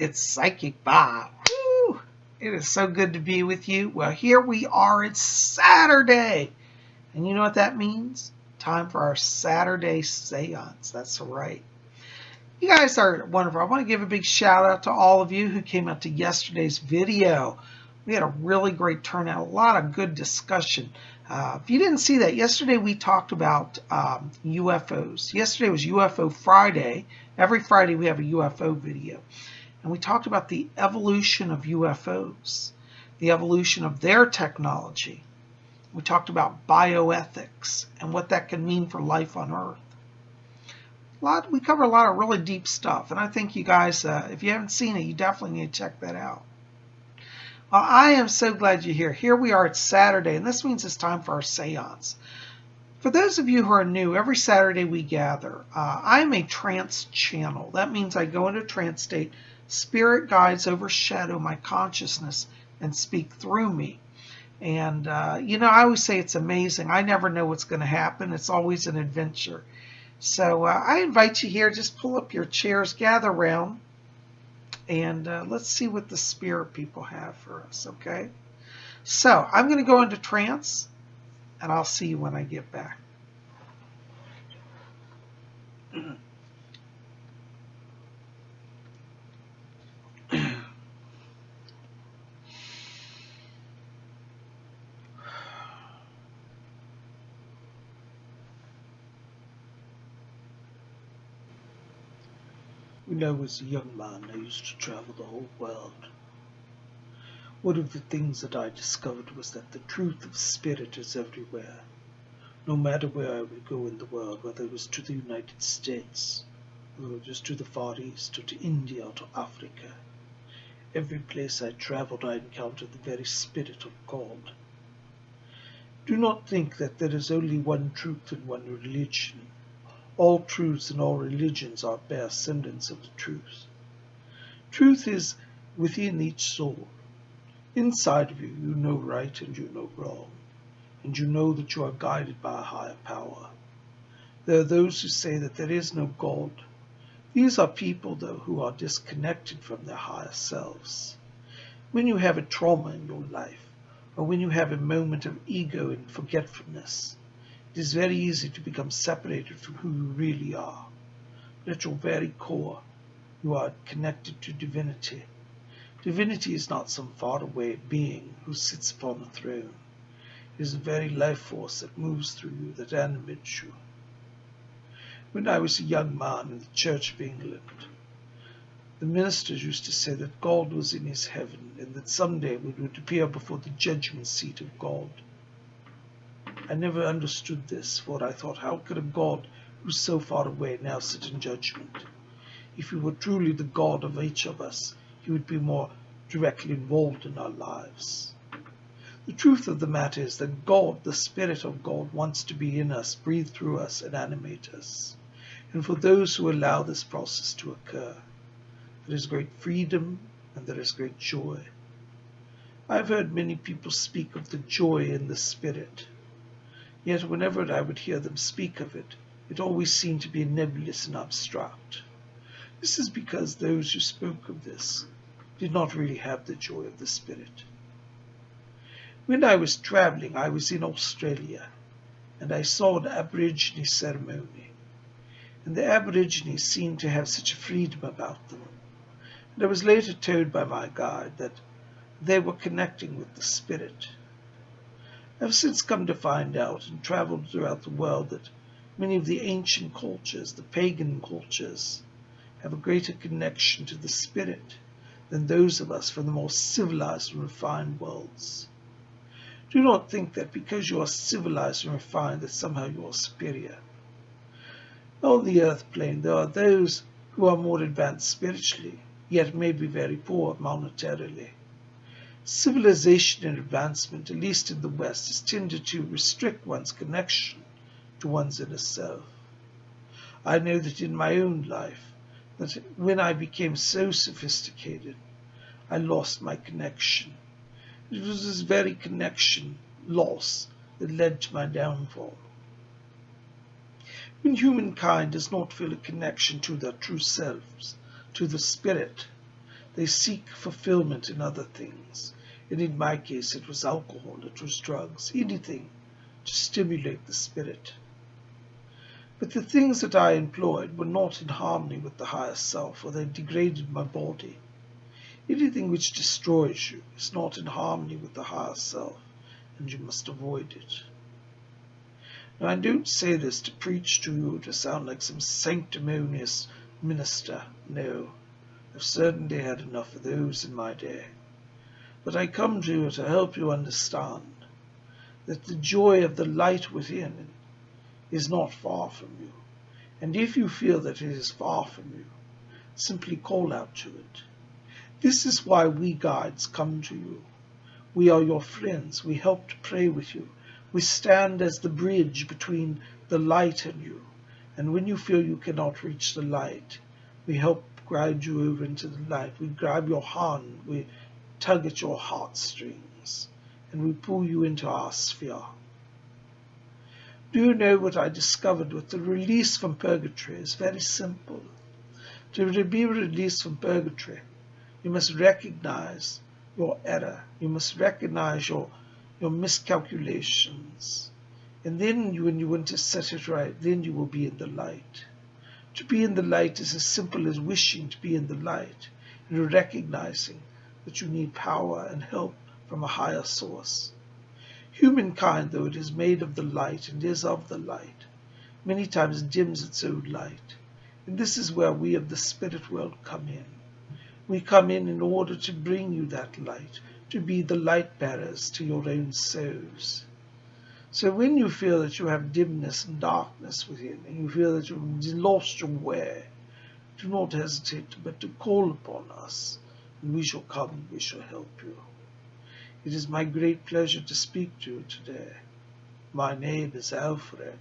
It's Psychic Bob. Woo! It is so good to be with you. Well, here we are. It's Saturday. And you know what that means? Time for our Saturday seance. That's right. You guys are wonderful. I want to give a big shout out to all of you who came out to yesterday's video. We had a really great turnout, a lot of good discussion. If you didn't see that, yesterday we talked about UFOs. Yesterday was UFO Friday. Every Friday we have a UFO video. And we talked about the evolution of UFOs, the evolution of their technology. We talked about bioethics and what that can mean for life on Earth. We cover a lot of really deep stuff, and I think you guys, if you haven't seen it, you definitely need to check that out. Well, I am so glad you're here. Here we are, it's Saturday, and this means it's time for our seance. For those of you who are new, every Saturday we gather. I'm a trance channel. That means I go into a trance state. Spirit guides overshadow my consciousness and speak through me. And, I always say it's amazing. I never know what's going to happen. It's always an adventure. So I invite you here. Just pull up your chairs, gather around, and let's see what the spirit people have for us, okay? So I'm going to go into trance, and I'll see you when I get back. When I was a young man, I used to travel the whole world. One of the things that I discovered was that the truth of spirit is everywhere. No matter where I would go in the world, whether it was to the United States, whether it was to the Far East, or to India, or to Africa, every place I traveled, I encountered the very spirit of God. Do not think that there is only one truth and one religion. All truths and all religions are bare semblance of the truth. Truth is within each soul. Inside of you, you know right and you know wrong, and you know that you are guided by a higher power. There are those who say that there is no God. These are people, though, who are disconnected from their higher selves. When you have a trauma in your life, or when you have a moment of ego and forgetfulness, it is very easy to become separated from who you really are. But at your very core, you are connected to divinity. Divinity is not some faraway being who sits upon a throne. It is the very life force that moves through you, that animates you. When I was a young man in the Church of England, the ministers used to say that God was in his heaven and that someday we would appear before the judgment seat of God. I never understood this, for I thought, how could a God who's so far away now sit in judgment? If he were truly the God of each of us, he would be more directly involved in our lives. The truth of the matter is that God, the Spirit of God, wants to be in us, breathe through us, and animate us. And for those who allow this process to occur, there is great freedom and there is great joy. I've heard many people speak of the joy in the Spirit. Yet whenever I would hear them speak of it, it always seemed to be nebulous and abstract. This is because those who spoke of this did not really have the joy of the Spirit. When I was traveling, I was in Australia, and I saw an Aborigine ceremony. And the Aborigines seemed to have such a freedom about them. And I was later told by my guide that they were connecting with the Spirit. I've since come to find out and traveled throughout the world that many of the ancient cultures, the pagan cultures, have a greater connection to the Spirit than those of us from the more civilized and refined worlds. Do not think that because you are civilized and refined that somehow you are superior. On the earth plane there are those who are more advanced spiritually, yet may be very poor monetarily. Civilization and advancement, at least in the West, has tended to restrict one's connection to one's inner self. I know that in my own life, that when I became so sophisticated, I lost my connection. It was this very connection loss that led to my downfall. When humankind does not feel a connection to their true selves, to the Spirit, They seek fulfillment in other things, and in my case it was alcohol, it was drugs, anything to stimulate the spirit. But the things that I employed were not in harmony with the higher self, or they degraded my body. Anything which destroys you is not in harmony with the higher self, and you must avoid it. Now, I don't say this to preach to you, to sound like some sanctimonious minister. No, I've certainly had enough of those in my day. But I come to you to help you understand that the joy of the light within is not far from you. And if you feel that it is far from you, simply call out to it. This is why we guides come to you. We are your friends. We help to pray with you. We stand as the bridge between the light and you. And when you feel you cannot reach the light, we help guide you over into the light. We grab your hand. We tug at your heartstrings. And we pull you into our sphere. Do you know what I discovered with the release from purgatory is very simple. To be released from purgatory, you must recognize your error. You must recognize your miscalculations. And then when you want to set it right, then you will be in the light. To be in the light is as simple as wishing to be in the light and recognizing that you need power and help from a higher source. Humankind, though it is made of the light and is of the light, many times dims its own light. And this is where we of the spirit world come in. We come in order to bring you that light, to be the light bearers to your own souls. So when you feel that you have dimness and darkness within, and you feel that you've lost your way, do not hesitate but to call upon us, and we shall come and we shall help you. It is my great pleasure to speak to you today. My name is ALFRED.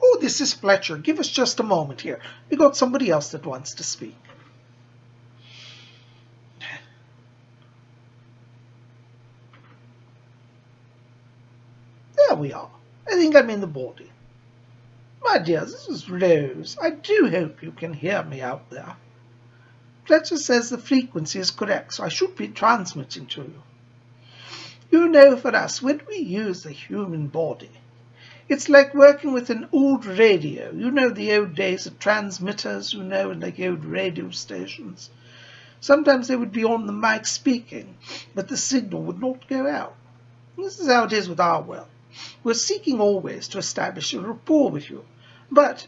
Oh, this is Fletcher. Give us just a moment here. We got somebody else that wants to speak. There we are. I think I'm in the body. My dear, this is Rose. I do hope you can hear me out there. Fletcher says the frequency is correct, so I should be transmitting to you. You know, for us, when we use the human body, it's like working with an old radio. You know the old days of transmitters, you know, and like old radio stations. Sometimes they would be on the mic speaking, but the signal would not go out. This is how it is with our world. We're seeking always to establish a rapport with you, but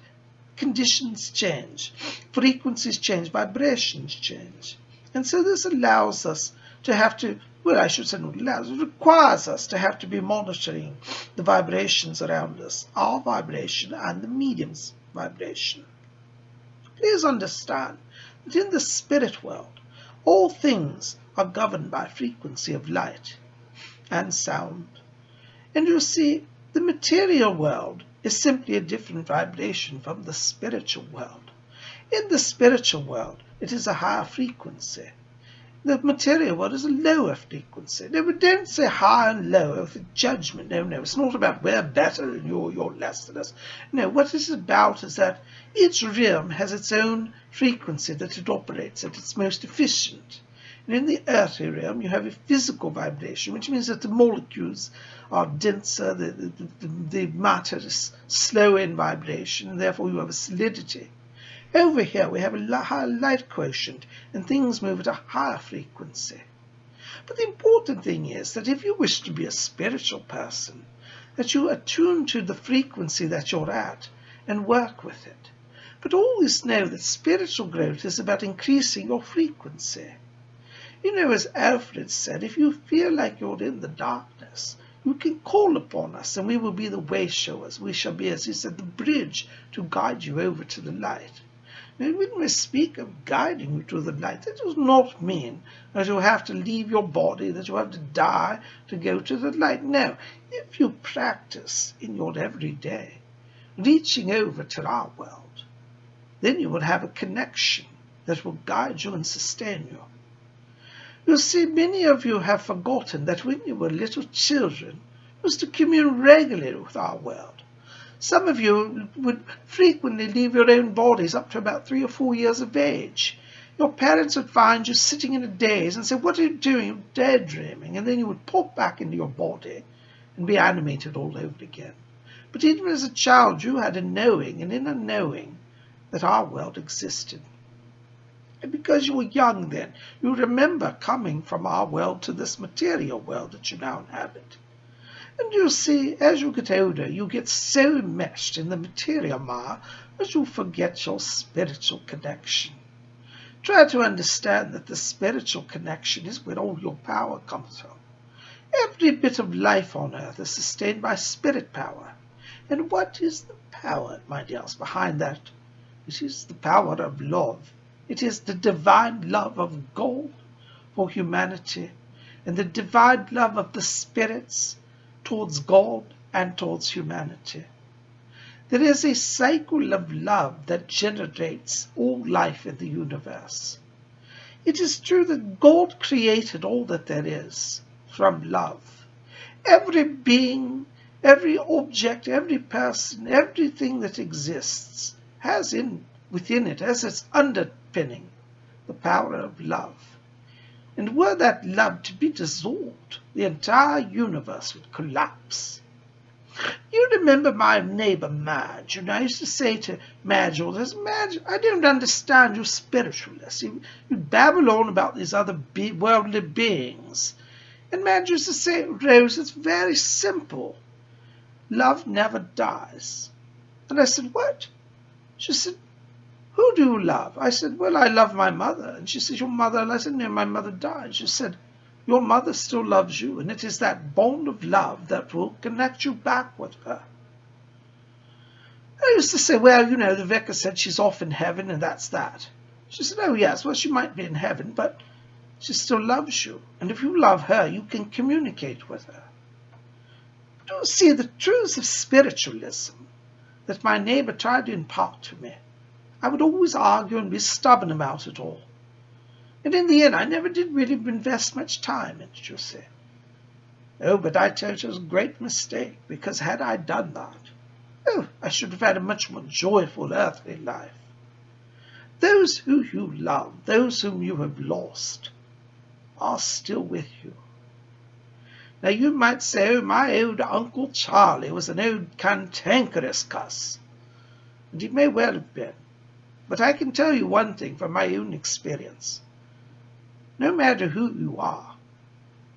conditions change, frequencies change, vibrations change. And so this allows us to have to, well, I should say not allows, it requires us to have to be monitoring the vibrations around us, our vibration and the medium's vibration. Please understand that in the spirit world, all things are governed by frequency of light and sound. And you see, the material world is simply a different vibration from the spiritual world. In the spiritual world, it is a higher frequency. The material world is a lower frequency. No, we don't say high and low with a judgment. No, it's not about we're better and you're less than us. No, what it is about is that each realm has its own frequency that it operates at its most efficient. And in the earthly realm, you have a physical vibration, which means that the molecules are denser, the matter is slow in vibration, and therefore you have a solidity. Over here, we have a higher light quotient, and things move at a higher frequency. But the important thing is that if you wish to be a spiritual person, that you attune to the frequency that you're at and work with it. But always know that spiritual growth is about increasing your frequency. You know, as Alfred said, if you feel like you're in the darkness, you can call upon us and we will be the way showers. We shall be, as he said, the bridge to guide you over to the light. Now, when we speak of guiding you to the light, that does not mean that you have to leave your body, that you have to die to go to the light. No, if you practice in your everyday, reaching over to our world, then you will have a connection that will guide you and sustain you. You see, many of you have forgotten that when you were little children, was to commune regularly with our world. Some of you would frequently leave your own bodies up to about 3 or 4 years of age. Your parents would find you sitting in a daze and say, "What are you doing? You're daydreaming." And then you would pop back into your body and be animated all over again. But even as a child, you had a knowing, and inner knowing, that our world existed. And because you were young then, you remember coming from our world to this material world that you now inhabit. And you see, as you get older, you get so enmeshed in the material mire that you forget your spiritual connection. Try to understand that the spiritual connection is where all your power comes from. Every bit of life on earth is sustained by spirit power. And what is the power, my dears, behind that? It is the power of love. It is the divine love of God for humanity, and the divine love of the spirits towards God and towards humanity. There is a cycle of love that generates all life in the universe. It is true that God created all that there is from love. Every being, every object, every person, everything that exists has within it, as its underpinning, the power of love. And were that love to be dissolved, the entire universe would collapse. You remember my neighbor Madge, and I used to say to Madge all this, "Madge, I don't understand your spiritualness. You babble on about these other worldly beings." And Madge used to say, "Rose, it's very simple. Love never dies." And I said, "What?" She said, "Who do you love?" I said, "Well, I love my mother." And she said, "Your mother?" And I said, "No, my mother died." She said, "Your mother still loves you, and it is that bond of love that will connect you back with her." I used to say, "Well, you know, the vicar said she's off in heaven, and that's that." She said, "Oh, yes, well, she might be in heaven, but she still loves you. And if you love her, you can communicate with her." Do you see the truths of spiritualism that my neighbor tried to impart to me? I would always argue and be stubborn about it all. And in the end, I never did really invest much time in it, you see. Oh, but I tell you, it was a great mistake, because had I done that, I should have had a much more joyful earthly life. Those who you love, those whom you have lost, are still with you. Now you might say, "Oh, my old Uncle Charlie was an old cantankerous cuss." And he may well have been. But I can tell you one thing from my own experience. No matter who you are,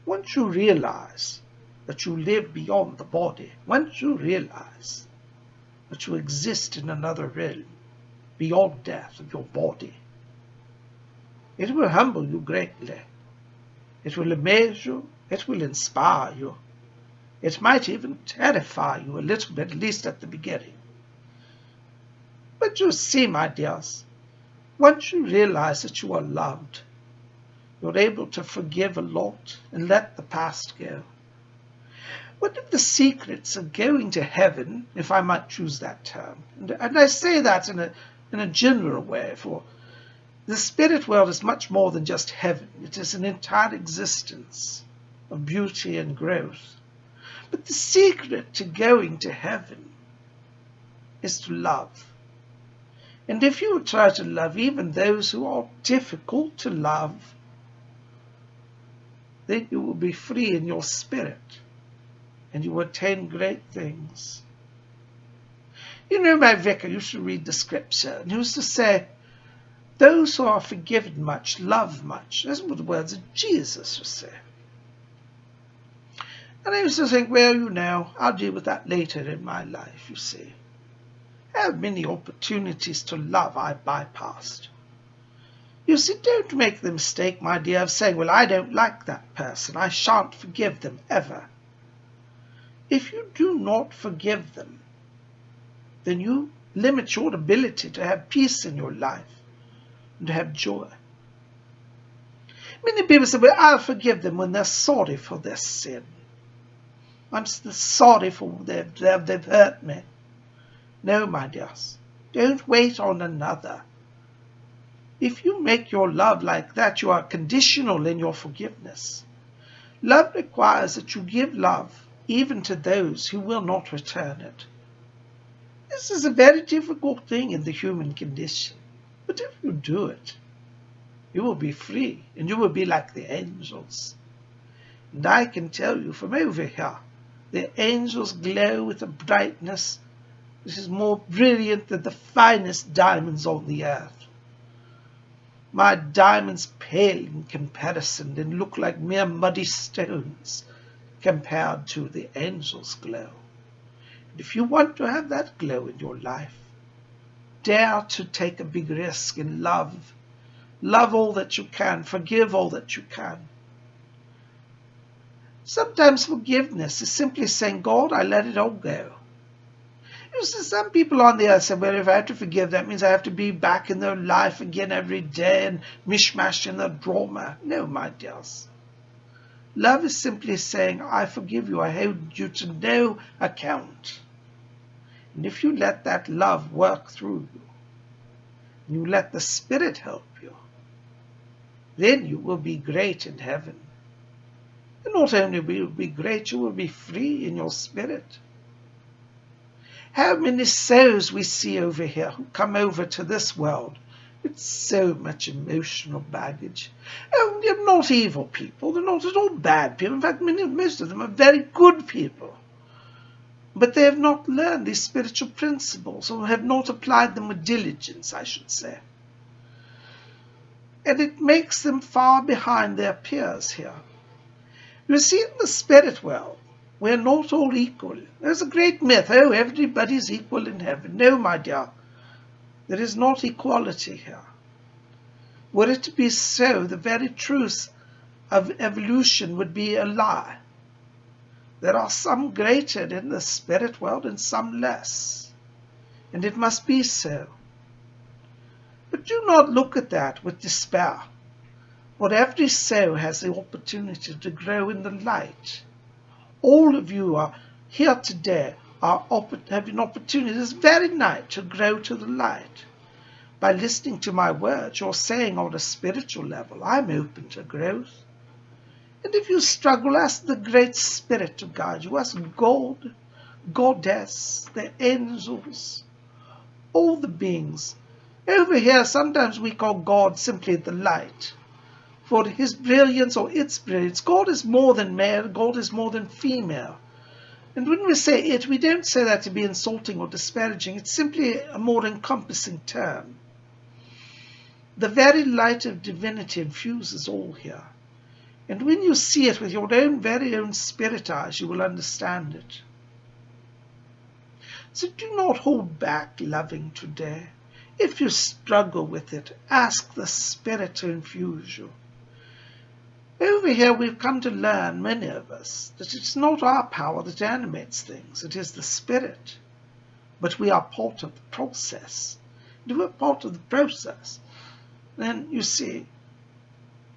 once you realize that you live beyond the body, once you realize that you exist in another realm, beyond death of your body, it will humble you greatly. It will amaze you. It will inspire you. It might even terrify you a little bit, at least at the beginning. But you see, my dears, once you realize that you are loved, you're able to forgive a lot and let the past go. One of the secrets of going to heaven, if I might choose that term, and I say that in a general way, for the spirit world is much more than just heaven. It is an entire existence of beauty and growth. But the secret to going to heaven is to love. And if you try to love even those who are difficult to love, then you will be free in your spirit, and you will attain great things. You know, my vicar used to read the scripture, and he used to say, "Those who are forgiven much love much." Those were the words of Jesus, you see. And I used to think, well, you know, I'll deal with that later in my life, you see. How many opportunities to love I bypassed. You see, don't make the mistake, my dear, of saying, "Well, I don't like that person. I shan't forgive them ever." If you do not forgive them, then you limit your ability to have peace in your life and to have joy. Many people say, "Well, I'll forgive them when they're sorry for their sin. I'm sorry for they've hurt me." No, my dears, don't wait on another. If you make your love like that, you are conditional in your forgiveness. Love requires that you give love even to those who will not return it. This is a very difficult thing in the human condition, but if you do it, you will be free, and you will be like the angels. And I can tell you from over here, the angels glow with a brightness that is more brilliant than the finest diamonds on the earth. My diamonds pale in comparison and look like mere muddy stones compared to the angels' glow. And if you want to have that glow in your life, dare to take a big risk and love. Love all that you can. Forgive all that you can. Sometimes forgiveness is simply saying, God, I let it all go. You see, some people on the earth say, well, if I have to forgive, that means I have to be back in their life again every day and mishmash in their drama. No, my dears. Love is simply saying, I forgive you. I hold you to no account. And if you let that love work through you, and you let the Spirit help you, then you will be great in heaven. And not only will you be great, you will be free in your spirit. How many souls we see over here who come over to this world with so much emotional baggage. Oh, they're not evil people. They're not at all bad people. In fact, most of them are very good people. But they have not learned these spiritual principles, or have not applied them with diligence, I should say. And it makes them far behind their peers here. You see, in the spirit world, we're not all equal. There's a great myth, oh, everybody's equal in heaven. No, my dear, there is not equality here. Were it to be so, the very truth of evolution would be a lie. There are some greater in the spirit world and some less, and it must be so. But do not look at that with despair. For every soul has the opportunity to grow in the light. All of you are here today have an opportunity this very night to grow to the light. By listening to my words, you're saying on a spiritual level, I'm open to growth. And if you struggle, ask the Great Spirit to guide you. Ask God, Goddess, the angels, all the beings. Over here, sometimes we call God simply the light. For his brilliance or its brilliance, God is more than male, God is more than female. And when we say it, we don't say that to be insulting or disparaging. It's simply a more encompassing term. The very light of divinity infuses all here. And when you see it with your very own spirit eyes, you will understand it. So do not hold back loving today. If you struggle with it, ask the Spirit to infuse you. Over here we've come to learn, many of us, that it's not our power that animates things, it is the Spirit. But we are part of the process. And if we're part of the process, then you see,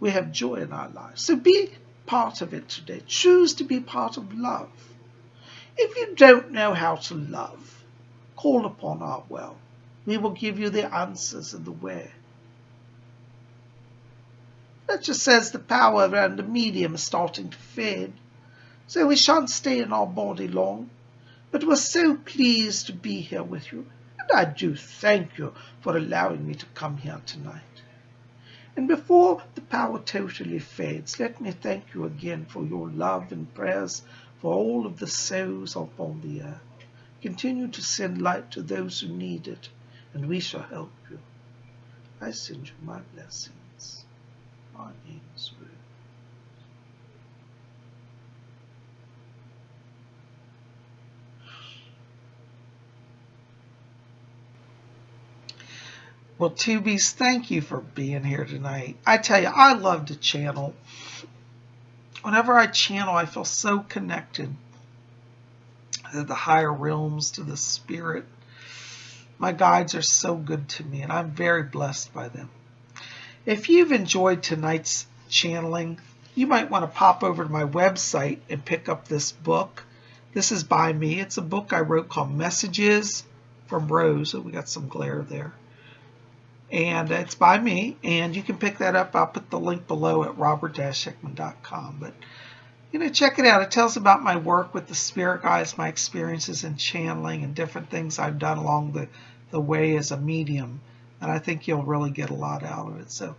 we have joy in our lives. So be part of it today. Choose to be part of love. If you don't know how to love, call upon our well. We will give you the answers and the way. That just says the power around the medium is starting to fade. So we shan't stay in our body long. But we're so pleased to be here with you. And I do thank you for allowing me to come here tonight. And before the power totally fades, let me thank you again for your love and prayers for all of the souls upon the earth. Continue to send light to those who need it, and we shall help you. I send you my blessings. My name is Ruth. Well, Tubies, thank you for being here tonight. I tell you, I love to channel. Whenever I channel, I feel so connected to the higher realms, to the spirit. My guides are so good to me, and I'm very blessed by them. If you've enjoyed tonight's channeling, you might want to pop over to my website and pick up this book. This is by me. It's a book I wrote called Messages from Rose. So we got some glare there. And it's by me, and you can pick that up. I'll put the link below at robert-hickman.com. But, check it out. It tells about my work with the spirit guides, my experiences in channeling, and different things I've done along the way as a medium. And I think you'll really get a lot out of it. So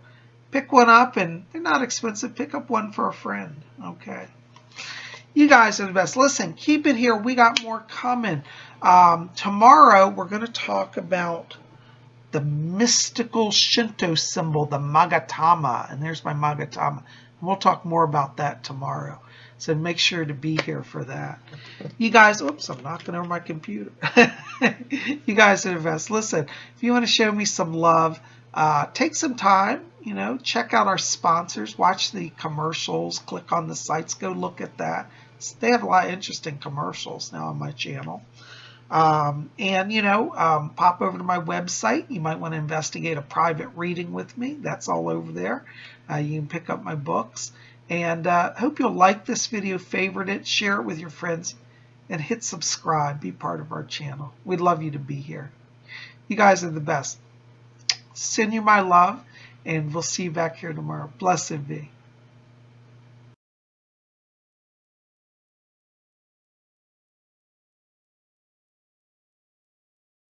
pick one up, and they're not expensive. Pick up one for a friend. Okay. You guys are the best. Listen, keep it here. We got more coming. Tomorrow, we're going to talk about the mystical Shinto symbol, the Magatama. And there's my Magatama. And we'll talk more about that tomorrow. So make sure to be here for that. You guys, oops, I'm knocking over my computer. You guys are the best. Listen, if you want to show me some love, take some time, check out our sponsors, watch the commercials, click on the sites, go look at that. They have a lot of interesting commercials now on my channel. Pop over to my website. You might want to investigate a private reading with me. That's all over there. You can pick up my books. And hope you'll like this video, favorite it, share it with your friends, and hit subscribe. Be part of our channel. We'd love you to be here. You guys are the best. Send you my love, and we'll see you back here tomorrow. Blessed be.